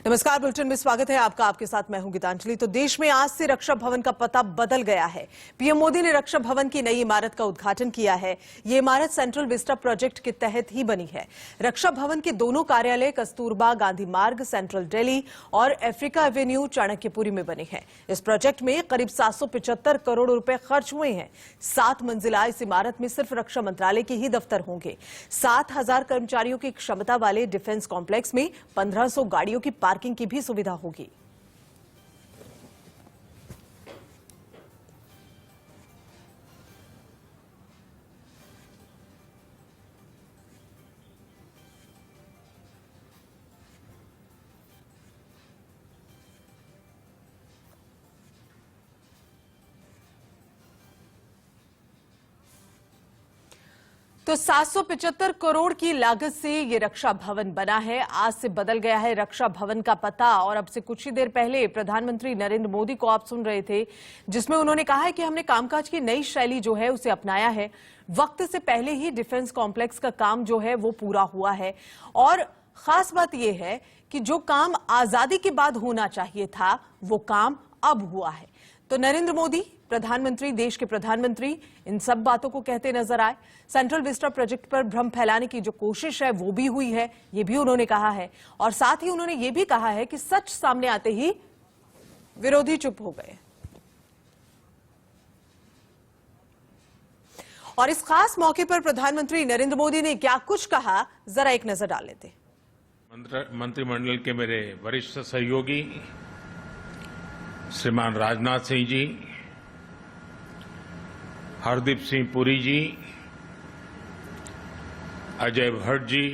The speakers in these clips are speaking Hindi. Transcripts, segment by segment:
नमस्कार, बुलेटिन में स्वागत है आपका। आपके साथ मैं हूं गीतांजलि। तो देश में आज से रक्षा भवन का पता बदल गया है। पीएम मोदी ने रक्षा भवन की नई इमारत का उद्घाटन किया है। ये इमारत सेंट्रल विस्टा प्रोजेक्ट के तहत ही बनी है। रक्षा भवन के दोनों कार्यालय कस्तूरबा गांधी मार्ग, सेंट्रल दिल्ली और अफ्रीका एवेन्यू, चाणक्यपुरी में बने हैं। इस प्रोजेक्ट में करीब 775 करोड़ रुपए खर्च हुए हैं। 7 मंजिला इस इमारत में सिर्फ रक्षा मंत्रालय के ही दफ्तर होंगे। 7,000 कर्मचारियों की क्षमता वाले डिफेंस कॉम्प्लेक्स में 1500 गाड़ियों की पार्किंग की भी सुविधा होगी। तो 775 करोड़ की लागत से ये रक्षा भवन बना है। आज से बदल गया है रक्षा भवन का पता। और अब से कुछ ही देर पहले प्रधानमंत्री नरेंद्र मोदी को आप सुन रहे थे, जिसमें उन्होंने कहा है कि हमने कामकाज की नई शैली जो है उसे अपनाया है। वक्त से पहले ही डिफेंस कॉम्प्लेक्स का काम जो है वो पूरा हुआ है। और खास बात यह है कि जो काम आजादी के बाद होना चाहिए था वो काम अब हुआ है। तो नरेंद्र मोदी प्रधानमंत्री, देश के प्रधानमंत्री, इन सब बातों को कहते नजर आए। सेंट्रल विस्टा प्रोजेक्ट पर भ्रम फैलाने की जो कोशिश है वो भी हुई है, ये भी उन्होंने कहा है। और साथ ही उन्होंने ये भी कहा है कि सच सामने आते ही विरोधी चुप हो गए। और इस खास मौके पर प्रधानमंत्री नरेंद्र मोदी ने क्या कुछ कहा, जरा एक नजर डाल लेते। मंत्रिमंडल के मेरे वरिष्ठ सहयोगी श्रीमान Rajnath Singh ji, Hardeep Singh Puri ji, Ajay Bhatt ji,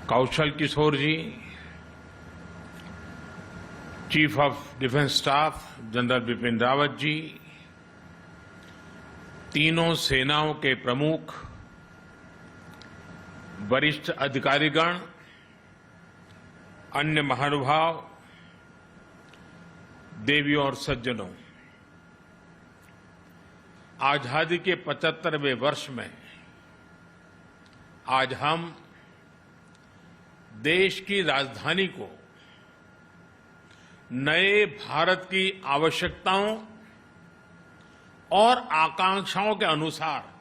Kaushal Kishore ji, chief of defence staff general Bipin Rawat ji, तीनों सेनाओं के प्रमुख, वरिष्ठ अधिकारीगण, अन्य महानुभाव, देवियों और सज्जनों, आजादी के 75वें वर्ष में आज हम देश की राजधानी को नए भारत की आवश्यकताओं और आकांक्षाओं के अनुसार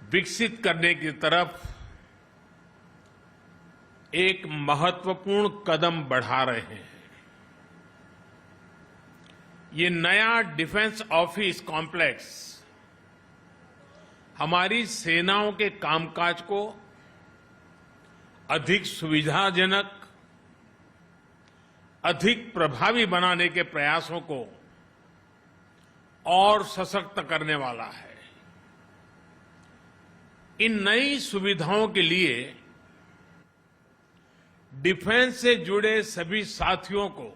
विकसित करने की तरफ एक महत्वपूर्ण कदम बढ़ा रहे हैं। ये नया डिफेंस ऑफिस कॉम्प्लेक्स हमारी सेनाओं के कामकाज को अधिक सुविधाजनक, अधिक प्रभावी बनाने के प्रयासों को और सशक्त करने वाला है। इन नई सुविधाओं के लिए डिफेंस से जुड़े सभी साथियों को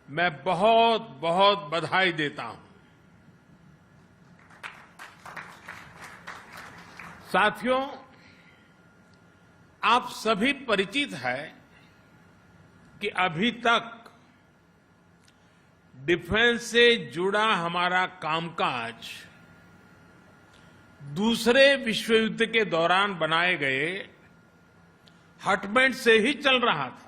मैं बहुत बहुत बधाई देता हूं। साथियों, आप सभी परिचित है कि अभी तक डिफेंस से जुड़ा हमारा कामकाज दूसरे विश्व युद्ध के दौरान बनाए गए हटबैंड से ही चल रहा था।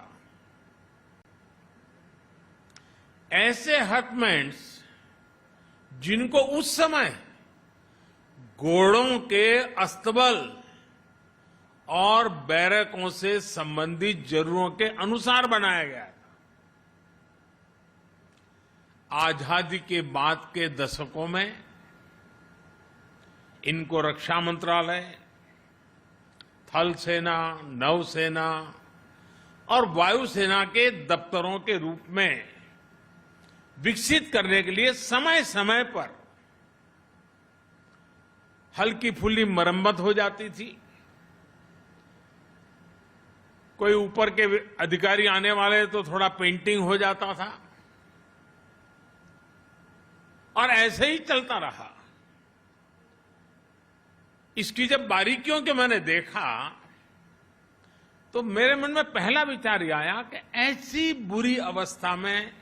ऐसे हटबैंड्स जिनको उस समय घोड़ों के अस्तबल और बैरकों से संबंधित जरूरतों के अनुसार बनाया गया था। आजादी के बाद के दशकों में इनको रक्षा मंत्रालय, थल सेना, नौसेना और वायुसेना के दफ्तरों के रूप में विकसित करने के लिए समय समय पर हल्की फुल्की मरम्मत हो जाती थी। कोई ऊपर के अधिकारी आने वाले तो थोड़ा पेंटिंग हो जाता था और ऐसे ही चलता रहा। इसकी जब बारीकियों के मैंने देखा तो मेरे मन में पहला विचार यह आया कि ऐसी बुरी अवस्था में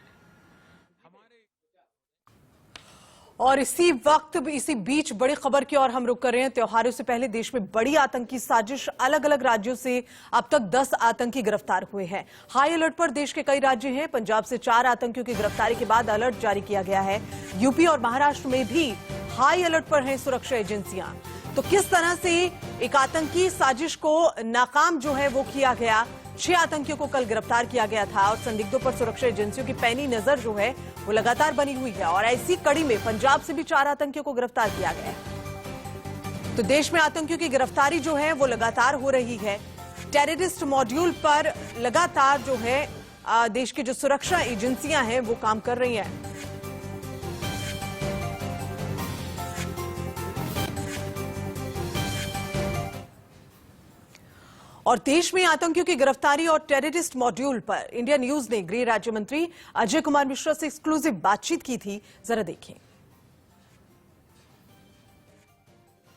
और इसी बीच बड़ी खबर की ओर हम रुक कर रहे हैं। त्योहारों से पहले देश में बड़ी आतंकी साजिश, अलग अलग राज्यों से अब तक 10 आतंकी गिरफ्तार हुए हैं। हाई अलर्ट पर देश के कई राज्य हैं। पंजाब से 4 आतंकियों की गिरफ्तारी के बाद अलर्ट जारी किया गया है। यूपी और महाराष्ट्र में भी हाई अलर्ट पर हैं सुरक्षा एजेंसियां। तो किस तरह से एक आतंकी साजिश को नाकाम जो है वो किया गया। 6 आतंकियों को कल गिरफ्तार किया गया था और संदिग्धों पर सुरक्षा एजेंसियों की पैनी नजर जो है वो लगातार बनी हुई है। और ऐसी कड़ी में पंजाब से भी 4 आतंकियों को गिरफ्तार किया गया है। तो देश में आतंकियों की गिरफ्तारी जो है वो लगातार हो रही है। टेररिस्ट मॉड्यूल पर लगातार जो है देश की जो सुरक्षा एजेंसियां हैं वो काम कर रही हैं। और देश में आतंकियों की गिरफ्तारी और टेररिस्ट मॉड्यूल पर इंडिया न्यूज ने गृह राज्य मंत्री अजय कुमार मिश्रा से एक्सक्लूसिव बातचीत की थी। जरा देखिए।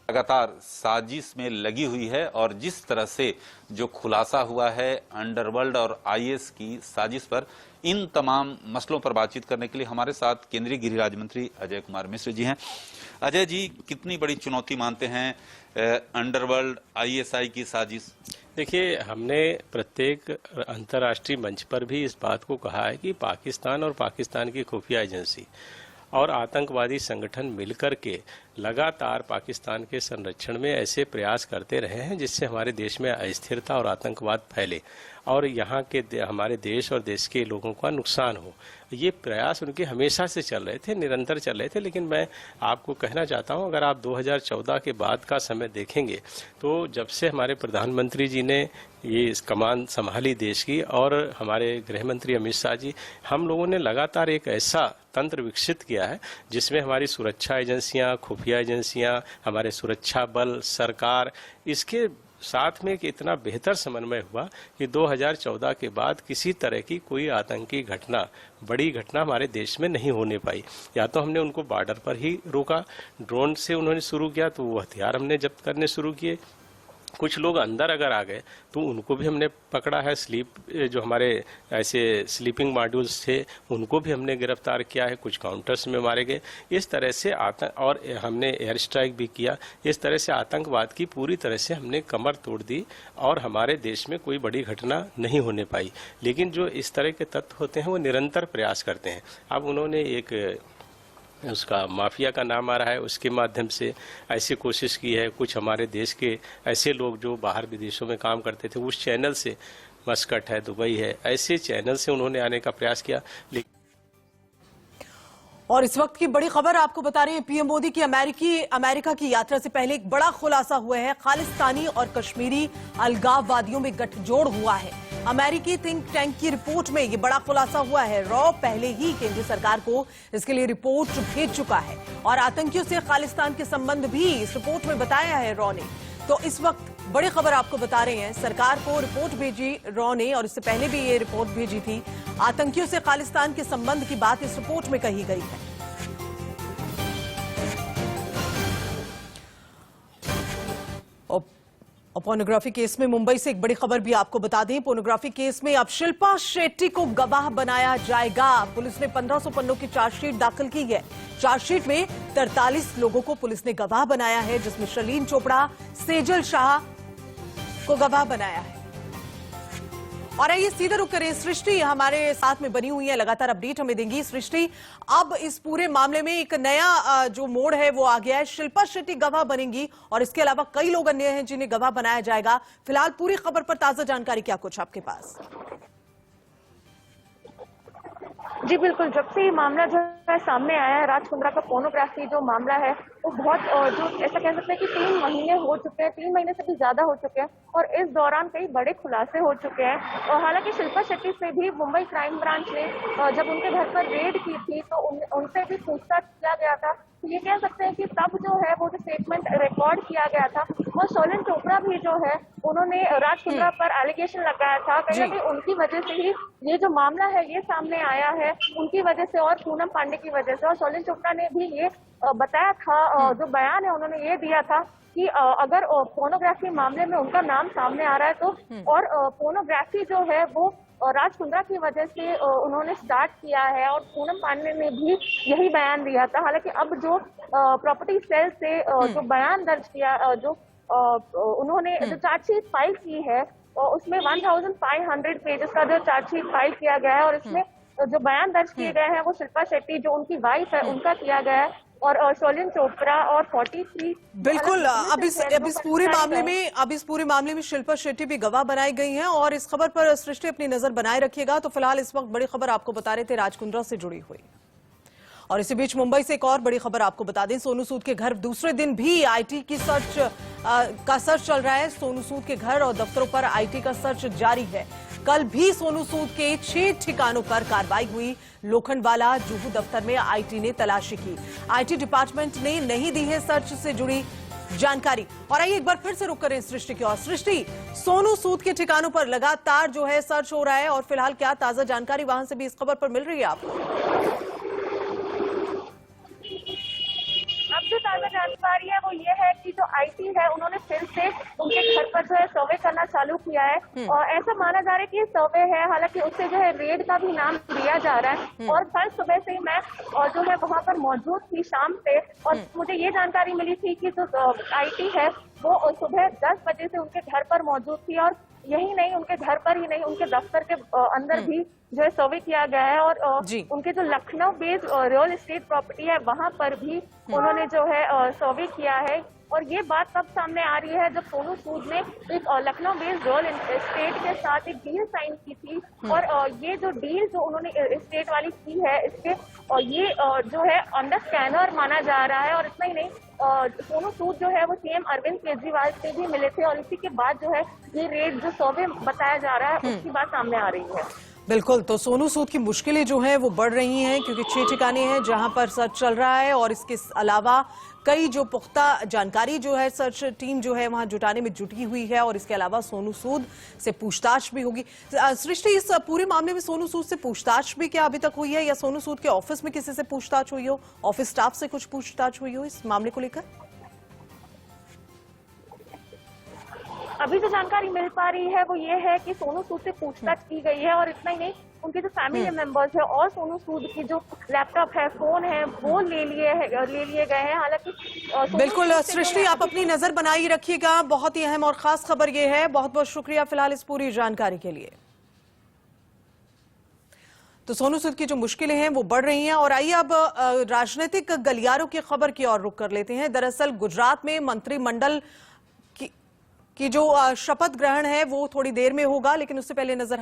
लगातार साजिश में लगी हुई है और जिस तरह से जो खुलासा हुआ है अंडरवर्ल्ड और आईएस की साजिश पर, इन तमाम मसलों पर बातचीत करने के लिए हमारे साथ केंद्रीय गृह राज्य मंत्री अजय कुमार मिश्र जी हैं। अजय जी, कितनी बड़ी चुनौती मानते हैं अंडरवर्ल्ड आईएसआई की साजिश? देखिए, हमने प्रत्येक अंतर्राष्ट्रीय मंच पर भी इस बात को कहा है कि पाकिस्तान और पाकिस्तान की खुफिया एजेंसी और आतंकवादी संगठन मिलकर के लगातार पाकिस्तान के संरक्षण में ऐसे प्रयास करते रहे हैं जिससे हमारे देश में अस्थिरता और आतंकवाद फैले और यहाँ के हमारे देश और देश के लोगों का नुकसान हो। ये प्रयास उनके हमेशा से चल रहे थे, निरंतर चल रहे थे। लेकिन मैं आपको कहना चाहता हूँ, अगर आप 2014 के बाद का समय देखेंगे तो जब से हमारे प्रधानमंत्री जी ने ये कमान संभाली देश की और हमारे गृह मंत्री अमित शाह जी, हम लोगों ने लगातार एक ऐसा तंत्र विकसित किया है जिसमें हमारी सुरक्षा एजेंसियां, खुफिया एजेंसियां, हमारे सुरक्षा बल, सरकार, इसके साथ में एक इतना बेहतर समन्वय हुआ कि 2014 के बाद किसी तरह की कोई आतंकी घटना, बड़ी घटना हमारे देश में नहीं होने पाई। या तो हमने उनको बॉर्डर पर ही रोका, ड्रोन से उन्होंने शुरू किया तो वो हथियार हमने जब्त करने शुरू किए। कुछ लोग अंदर अगर आ गए तो उनको भी हमने पकड़ा है। जो हमारे ऐसे स्लीपिंग मॉड्यूल्स थे उनको भी हमने गिरफ्तार किया है। कुछ काउंटर्स में मारे गए। इस तरह से और हमने एयर स्ट्राइक भी किया। इस तरह से आतंकवाद की पूरी तरह से हमने कमर तोड़ दी और हमारे देश में कोई बड़ी घटना नहीं होने पाई। लेकिन जो इस तरह के तत्व होते हैं वो निरंतर प्रयास करते हैं। अब उन्होंने एक उसका माफिया का नाम आ रहा है, उसके माध्यम से ऐसी कोशिश की है। कुछ हमारे देश के ऐसे लोग जो बाहर विदेशों में काम करते थे, उस चैनल से, मस्कट है, दुबई है, ऐसे चैनल से उन्होंने आने का प्रयास किया। और इस वक्त की बड़ी खबर आपको बता रहे हैं, पीएम मोदी की अमेरिका की यात्रा से पहले एक बड़ा खुलासा हुआ है। खालिस्तानी और कश्मीरी अलगाववादियों में गठजोड़ हुआ है। अमेरिकी थिंक टैंक की रिपोर्ट में ये बड़ा खुलासा हुआ है। रॉ पहले ही केंद्र सरकार को इसके लिए रिपोर्ट भेज चुका है और आतंकियों से खालिस्तान के संबंध भी इस रिपोर्ट में बताया है रॉ ने। तो इस वक्त बड़ी खबर आपको बता रहे हैं, सरकार को रिपोर्ट भेजी रॉ ने और इससे पहले भी ये रिपोर्ट भेजी थी। आतंकियों से खालिस्तान के संबंध की बात इस रिपोर्ट में कही गई है। और पोर्नोग्राफी केस में मुंबई से एक बड़ी खबर भी आपको बता दें। पोर्नोग्राफी केस में अब शिल्पा शेट्टी को गवाह बनाया जाएगा। पुलिस ने 1500 पन्नों की चार्जशीट दाखिल की है। चार्जशीट में 43 लोगों को पुलिस ने गवाह बनाया है, जिसमें शलीन चोपड़ा, सेजल शाह को गवाह बनाया है। और आइए सीधा रुक करें, सृष्टि हमारे साथ में बनी हुई है, लगातार अपडेट हमें देंगी। सृष्टि, अब इस पूरे मामले में एक नया जो मोड़ है वो आ गया है। शिल्पा शेट्टी गवाह बनेंगी और इसके अलावा कई लोग अन्य हैं जिन्हें गवाह बनाया जाएगा। फिलहाल पूरी खबर पर ताजा जानकारी क्या कुछ आपके पास? जी बिल्कुल, जब से ये मामला जो है सामने आया है, राज कुंद्रा का पोर्नोग्राफी जो मामला है वो बहुत जो ऐसा कह सकते हैं कि 3 महीने हो चुके हैं, 3 महीने से भी ज्यादा हो चुके हैं और इस दौरान कई बड़े खुलासे हो चुके हैं। और हालांकि शिल्पा शेट्टी से भी मुंबई क्राइम ब्रांच ने जब उनके घर पर रेड की थी तो उनसे भी पूछताछ किया गया था। तो ये कह सकते हैं कि तब जो है वो जो स्टेटमेंट रिकॉर्ड किया गया था वो सोलन चोपड़ा भी जो है उन्होंने राज कुंद्रा पर एलिगेशन लगाया था। कहीं ना कहीं उनकी वजह से ही ये जो मामला है ये सामने आया है, उनकी वजह से और पूनम पांडे की वजह से। और सोलन चोपड़ा ने भी ये बताया था, जो बयान है उन्होंने ये दिया था कि अगर पोर्नोग्राफी मामले में उनका नाम सामने आ रहा है तो और पोर्नोग्राफी जो है वो राज कुंद्रा की वजह से उन्होंने स्टार्ट किया है। और पूनम पांडे ने भी यही बयान दिया था। हालांकि अब जो प्रॉपर्टी सेल से जो बयान दर्ज किया, जो उन्होंने जो चार्जशीट फाइल की है, उसमें 1500 पेजेस का जो चार्जशीट फाइल किया गया है और इसमें जो बयान दर्ज किए गए हैं वो शिल्पा शेट्टी जो उनकी वाइफ है उनका किया गया है, और शोलिन चोपड़ा और 43। बिल्कुल। अब इस पूरे मामले में शिल्पा शेट्टी भी गवाह बनाई गई हैं और इस खबर पर सृष्टि अपनी नजर बनाए रखिएगा। तो फिलहाल इस वक्त बड़ी खबर आपको बता रहे थे राज कुंद्रा से जुड़ी हुई। और इसी बीच मुंबई से एक और बड़ी खबर आपको बता दें, सोनू सूद के घर दूसरे दिन भी आईटी की सर्च चल रहा है। सोनू सूद के घर और दफ्तरों पर आईटी का सर्च जारी है। कल भी सोनू सूद के 6 ठिकानों पर कार्रवाई हुई। लोखंडवाला जुहू दफ्तर में आईटी ने तलाशी की। आईटी डिपार्टमेंट ने नहीं दी है सर्च से जुड़ी जानकारी। और आइए एक बार फिर से रुक करें सृष्टि की ओर। सृष्टि, सोनू सूद के ठिकानों पर लगातार जो है सर्च हो रहा है और फिलहाल क्या ताजा जानकारी वहां से भी इस खबर पर मिल रही है आपको? अब जो ताजा जानकारी है वो ये है कि जो आईटी है उन्होंने फिर से उनके घर पर जो है सर्वे करना चालू किया है। और ऐसा माना जा रहा है कि ये सर्वे है, हालांकि उससे जो है रेड का भी नाम लिया जा रहा है। और कल सुबह से मैं जो है वहां पर मौजूद थी शाम से, और मुझे ये जानकारी मिली थी कि जो आईटी है वो सुबह 10 बजे से उनके घर पर मौजूद थी। और यही नहीं, उनके घर पर ही नहीं, उनके दफ्तर के अंदर भी जो है सर्वे किया गया है। और उनके जो Lucknow based real estate property है वहां पर भी उन्होंने जो है सर्वे किया है। और ये बात तब सामने आ रही है जब सोनू सूद ने एक लखनऊ बेस्ड रियल एस्टेट के साथ एक डील साइन की थी। और ये जो डील जो उन्होंने एस्टेट वाली की है, इसके ये जो है अंडर स्कैनर माना जा रहा है। और इतना ही नहीं, सोनू सूद जो है वो सीएम अरविंद केजरीवाल से भी मिले थे और इसी के बाद जो है ये रेड जो सर्वे बताया जा रहा है उसकी बात सामने आ रही है। बिल्कुल। तो सोनू सूद की मुश्किलें जो हैं वो बढ़ रही हैं क्योंकि 6 ठिकाने हैं जहां पर सर्च चल रहा है और इसके अलावा कई जो पुख्ता जानकारी जो है सर्च टीम जो है वहां जुटाने में जुटी हुई है। और इसके अलावा सोनू सूद से पूछताछ भी होगी। सृष्टि, इस पूरे मामले में सोनू सूद से पूछताछ भी क्या अभी तक हुई है या सोनू सूद के ऑफिस में किसी से पूछताछ हुई हो, ऑफिस स्टाफ से कुछ पूछताछ हुई हो इस मामले को लेकर? अभी जो जानकारी मिल पा रही है वो ये है कि सोनू सूद से पूछताछ की गई है। और इतना ही नहीं, उनके जो फैमिली मेंबर्स है और सोनू सूद की जो लैपटॉप है, फोन है, वो ले लिए गए हैं। हालांकि बिल्कुल सृष्टि, आप अपनी नजर बनाई रखिएगा। बहुत ही अहम और खास खबर ये है। बहुत बहुत शुक्रिया फिलहाल इस पूरी जानकारी के लिए। तो सोनू सूद की जो मुश्किलें हैं वो बढ़ रही हैं। और आइए अब राजनीतिक गलियारों की खबर की ओर रुख कर लेते हैं। दरअसल गुजरात में मंत्रिमंडल की जो शपथ ग्रहण है वो थोड़ी देर में होगा, लेकिन उससे पहले नजर